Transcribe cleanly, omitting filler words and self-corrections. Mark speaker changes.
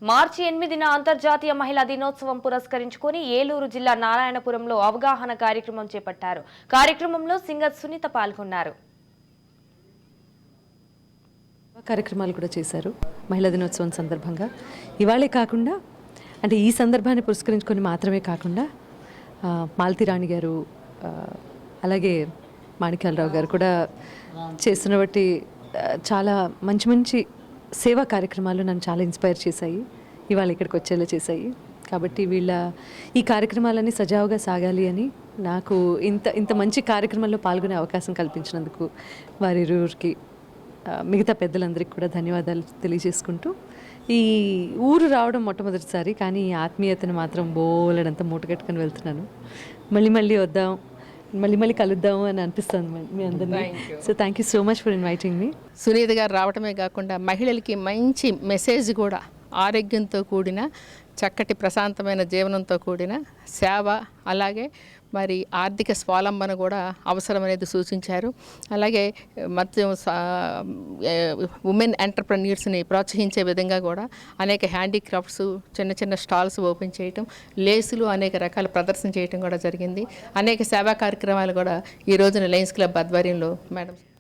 Speaker 1: మార్చి 8న అంతర్జాతీయ మహిళా దినోత్సవం పురస్కరించుకొని ఏలూరు జిల్లా నారాయణపురంలో అవగాహన కార్యక్రమం చేపట్టారు. కార్యక్రమంలో సింగర్ సునీత పాల్గొన్నారు.
Speaker 2: కార్యక్రమాలు కూడా చేశారు మహిళా దినోత్సవం సందర్భంగా. ఇవాళే కాకుండా అంటే ఈ సందర్భాన్ని పురస్కరించుకొని మాత్రమే కాకుండా మాలతీరాణి గారు అలాగే మాణిక్యాలరావు గారు కూడా చేస్తున్న బట్టి చాలా మంచి మంచి సేవా కార్యక్రమాలు నన్ను చాలా ఇన్స్పైర్ చేశాయి, ఇవాళ ఇక్కడికి వచ్చేలా చేశాయి. కాబట్టి ఈ కార్యక్రమాలన్నీ సజావుగా సాగాలి అని నాకు ఇంత మంచి కార్యక్రమంలో పాల్గొనే అవకాశం కల్పించినందుకు వారిరువురికి మిగతా పెద్దలందరికీ కూడా ధన్యవాదాలు తెలియజేసుకుంటూ, ఈ ఊరు రావడం మొట్టమొదటిసారి, కానీ ఈ ఆత్మీయతను మాత్రం బోలెడంతా మూటగట్టుకొని వెళ్తున్నాను. మళ్ళీ వద్దాం, మళ్ళీ కలుద్దాము అని అనిపిస్తుంది మీ అందరినీ. So thank you so much for inviting me.
Speaker 3: Sunitha గారు రావటమే కాకుండా మహిళలకి మంచి మెసేజ్ కూడా, ఆరోగ్యంతో కూడిన చక్కటి ప్రశాంతమైన జీవనంతో కూడిన సేవ, అలాగే మరి ఆర్థిక స్వావలంబన కూడా అవసరమనేది సూచించారు. అలాగే మొత్తం ఉమెన్ ఎంటర్ప్రెన్యూర్స్ని ప్రోత్సహించే విధంగా కూడా అనేక హ్యాండీక్రాఫ్ట్స్, చిన్న స్టాల్స్ ఓపెన్ చేయటం, లేసులు అనేక రకాల ప్రదర్శన చేయటం కూడా జరిగింది. అనేక సేవా కార్యక్రమాలు కూడా ఈ రోజున లయన్స్ క్లబ్ ఆధ్వర్యంలో మేడం